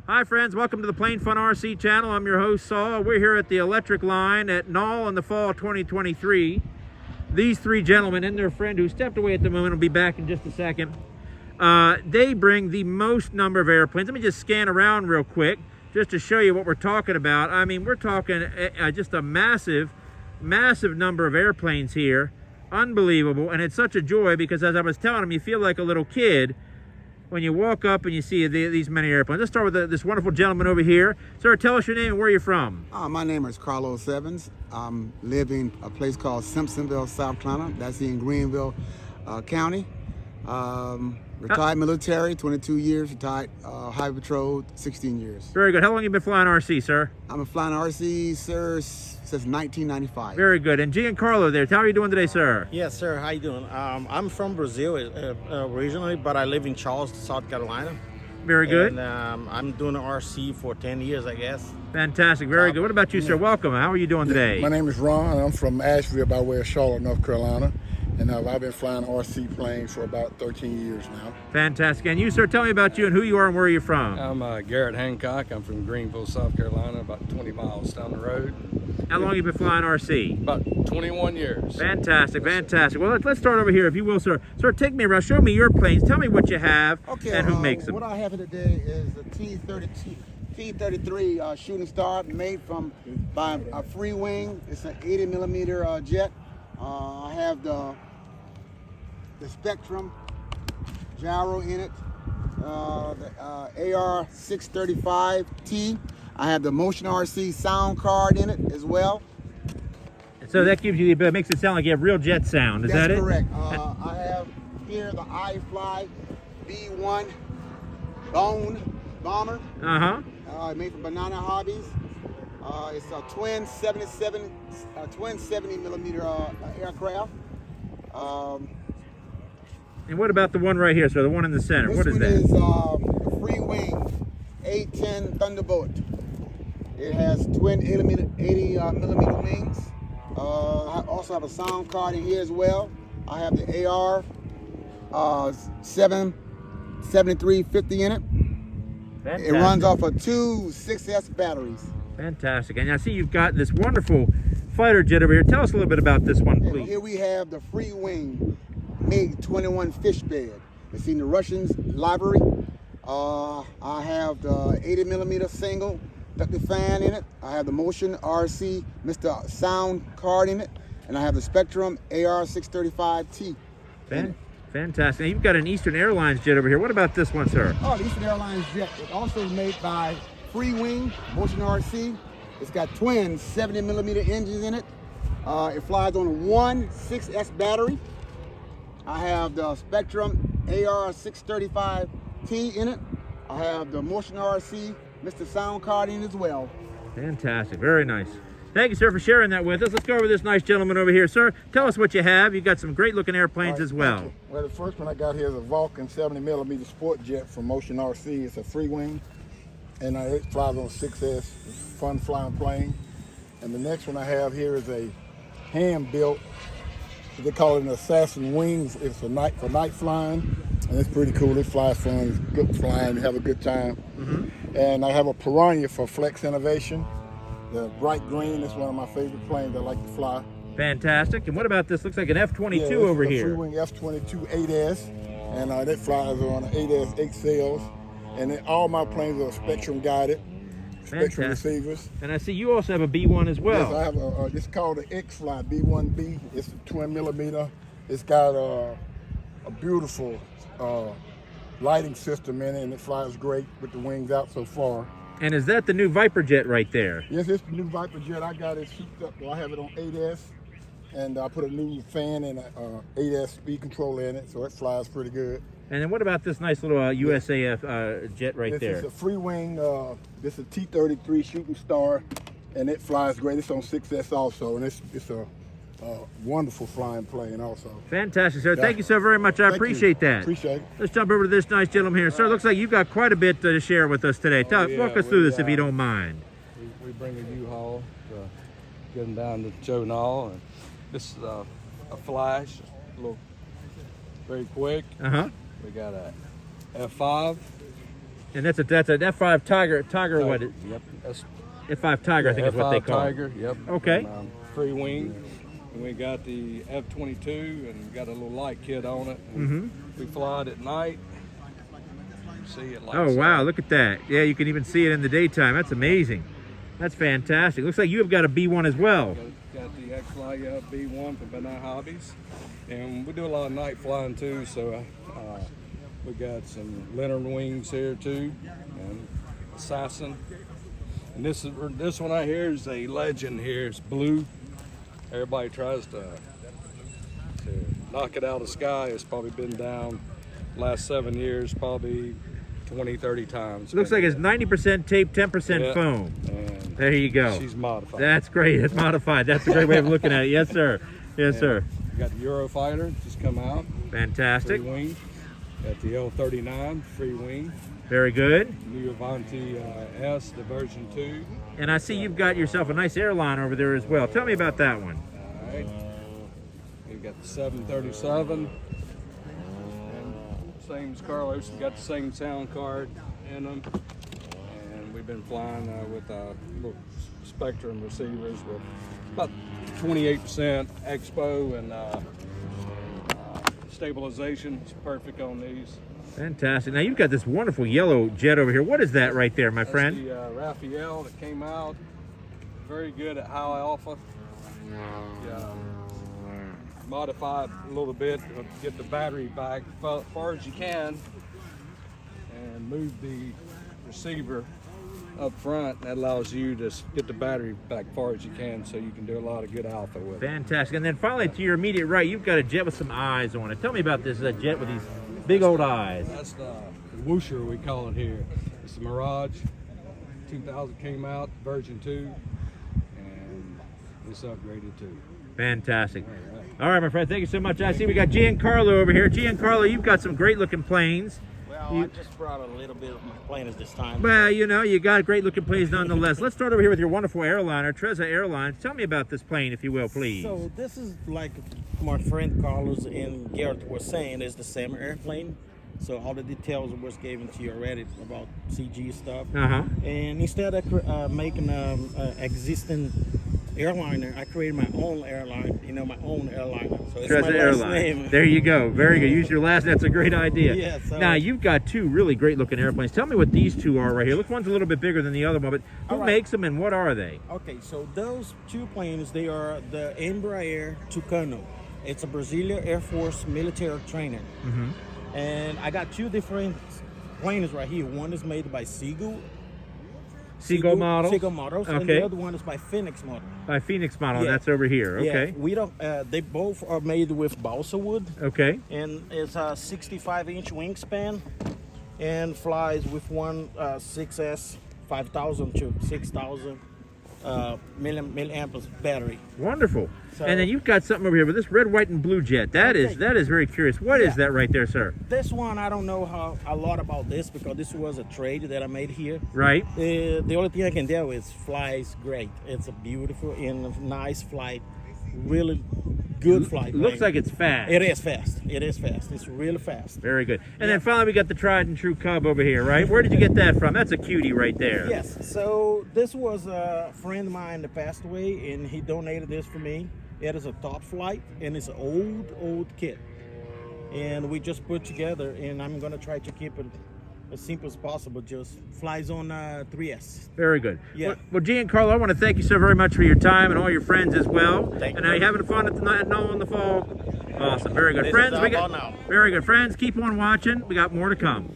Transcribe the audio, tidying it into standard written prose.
Hi friends, welcome to the Plain Fun RC channel. I'm your host Saul. We're here at the electric line at Nall in the fall of 2023. These three gentlemen and their friend who stepped away at the moment will be back in just a second. They bring the most number of airplanes. Let me just scan around real quick just to show you what we're talking about. I mean, we're talking just a massive number of airplanes here. Unbelievable, and it's such a joy because as I was telling them, you feel like a little kid when you walk up and you see these many airplanes. Let's start with this wonderful gentleman over here. Sir, tell us your name and where you're from. My name is Carlos Evans. I'm living a place called Simpsonville, South Carolina. That's in Greenville County. Retired military, 22 years. Retired Highway Patrol, 16 years. Very good. How long have you been flying RC, sir? I've been flying RC, sir, since 1995. Very good. And Giancarlo there, how are you doing today, sir? Yes, sir. How you doing? I'm from Brazil originally, but I live in Charleston, South Carolina. Very good. And I'm doing RC for 10 years, I guess. Fantastic. Very good. What about you, sir? Welcome. How are you doing today? My name is Ron. I'm from Asheville by way of Charlotte, North Carolina. And I've been flying RC planes for about 13 years now. Fantastic. And you, sir, tell me about you and who you are and where you're from. I'm Garrett Hancock. I'm from Greenville, South Carolina, about 20 miles down the road. How long have you been flying RC? About 21 years. Fantastic, fantastic. Well, let's start over here, if you will, sir. Sir, take me around. Show me your planes. Tell me what you have and who makes them. What I have here today is the T-33 Shooting Star made by a free wing. It's an 80 millimeter jet. I have the Spectrum gyro in it, the AR-635T. I have the Motion RC sound card in it as well. So that gives you the, makes it sound like you have real jet sound. Is that it? That's correct. I have here the iFly B1 Bone Bomber. Made from Banana Hobbies. It's a twin 70 millimeter aircraft. And what about the one right here, sir? The one in the center. What is that? This one is a free wing A-10 Thunderbolt. It has twin 80 millimeter wings. I also have a sound card in here as well. I have the AR 7350 in it. Fantastic. It runs off of two 6S batteries. Fantastic. And I see you've got this wonderful fighter jet over here. Tell us a little bit about this one, please. And here we have the free wing MiG-21 fish bed. It's in the Russians library. I have the 80 millimeter single ducted fan in it. I have the Motion RC Mr. Sound card in it. And I have the Spectrum AR-635T. Fantastic. Now you've got an Eastern Airlines jet over here. What about this one, sir? Oh, the Eastern Airlines jet. It's also made by Free Wing Motion RC. It's got twin 70 millimeter engines in it. It flies on one 6S battery. I have the Spectrum AR-635T in it. I have the Motion RC Mr. Sound card in as well. Fantastic. Very nice. Thank you, sir, for sharing that with us. Let's go over this nice gentleman over here. Sir, tell us what you have. You've got some great-looking airplanes as well. Well, the first one I got here is a Vulcan 70 millimeter sport jet from Motion RC. It's a free wing, and it flies on 6S. It's a fun flying plane. And the next one I have here is a hand-built, they call it an assassin wing. It's for night flying, and it's pretty cool. It flies fun. It's good flying. You have a good time. And I have a Piranha for flex innovation. The bright green is one of my favorite planes I like to fly. Fantastic. And what about this? Looks like an F-22 over here. Free wing F-22 8S, and that flies on 8S 8 sails. And then all my planes are Spectrum guided. Spectrum receivers. And I see you also have a B1 as well. Yes, I have it's called the X-Fly B1B. It's a twin millimeter. It's got a beautiful lighting system in it, and it flies great with the wings out so far. And is that the new Viper jet right there? Yes, it's the new Viper jet. I got it souped up. I have it on 8S, and I put a new fan and a 8S speed controller in it, so it flies pretty good. And then what about this nice little USAF jet right there? This is a free wing. This is a T-33 Shooting Star, and it flies great. It's on 6S also, and it's a wonderful flying plane also. Fantastic, sir. Thank you so very much. I appreciate that. Appreciate it. Let's jump over to this nice gentleman here. Sir, looks like you've got quite a bit to share with us today. Walk us through this if you don't mind. We bring a U-Haul to get them down to Joe Nall. And this is a Flash, a little very quick. We got a F5 And that's an F5 Tiger. Tiger, what? Yep. That's F5 Tiger, I think is what they F5 call it. Tiger. Yep. Okay. And, free wing. And we got the F-22 and got a little light kit on it. And we fly it at night. See it lights Oh, wow, up. look at that. Yeah, you can even see it in the daytime. That's amazing. That's fantastic. Looks like you have got a B1 as well. Got the X-Fly B1 for Banana Hobbies. And we do a lot of night flying too, so we got some Leonard wings here too, and Assassin. And this one right here is a legend here. It's blue. Everybody tries to knock it out of the sky. It's probably been down last 7 years, probably 20, 30 times. Looks like it's 90% tape, 10% Yeah. foam. And There you go. she's modified. That's great. It's modified. That's a great way of looking at it. Yes, sir. Yes, sir. We got the Eurofighter just come out. Fantastic. Free wing. Got the L-39 free wing. Very good. New Avanti S, the version 2. And I see you've got yourself a nice airline over there as well. Tell me about that one. All right. We got the 737. And same as Carlos, we got the same sound card in them. And we've been flying with little Spectrum receivers with about 28% expo and stabilization. It's perfect on these. Fantastic. Now you've got this wonderful yellow jet over here. What is that right there, my friend? That's the Raphael that came out. Very good at high alpha. Yeah. Modified a little bit to get the battery back as far as you can and move the receiver up front. That allows you to get the battery back far as you can so you can do a lot of good alpha with it. Fantastic. And then finally to your immediate right, you've got a jet with some eyes on it. Tell me about this jet with these big old eyes. That's the whoosher we call it here. It's the Mirage. 2000 came out, version 2, and it's upgraded too. Fantastic. All right, my friend, thank you so much. I see we got Giancarlo over here. Giancarlo, you've got some great looking planes. Well, I just brought a little bit of my planes this time. Well, you know, you got great looking planes nonetheless. Let's start over here with your wonderful airliner, Treza Airlines. Tell me about this plane, if you will, please. So this is like my friend Carlos and Garrett were saying, is the same airplane. So all the details was given to you already about CG stuff. Uh-huh. And instead of making existing airliner, I created my own airline, my own airliner. So it's my Treza last Airlines. name. There you go. Very good. Use your last. That's a great idea. Yeah, so- Now, you've got two really great looking airplanes. Tell me what these two are right here. Look, one's a little bit bigger than the other one, but who All right. makes them and what are they? Okay, so those two planes, they are the Embraer Tucano. It's a Brazilian Air Force military trainer. And I got two different planes right here. One is made by Seagull Models? Seagull Models, and Okay. the other one is by Phoenix Model. By Phoenix Model. Yeah. That's over here. Okay. Yeah, we don't. They both are made with balsa wood, Okay. and it's a 65-inch wingspan, and flies with one 6S 5,000 to 6,000 milliamp battery. Wonderful. So- And then you've got something over here with this red, white, and blue jet. That is Okay. very curious. What is Yeah. that right there, sir? This one, I don't know a lot about this because this was a trade that I made here. Right. The only thing I can tell is flies great. It's a beautiful and nice flight, really good flight. Looks plane. like it's fast. It is fast. It is fast. It's really fast. Very good. And then finally, we got the tried and true Cub over here, right? Where did you get that from? That's a cutie right there. Yes. So this was a friend of mine that passed away, and he donated this for me. It is a top flight, and it's an old kit. And we just put together, and I'm gonna try to keep it as simple as possible. Just flies on 3S. Very good. Yeah. Well, Giancarlo, I want to thank you so very much for your time and all your friends as well. Thank and you. are you having fun at the night at Nall in the fall? Awesome. Very good. This Friends, is we all got now. very good. Friends, keep on watching. We got more to come.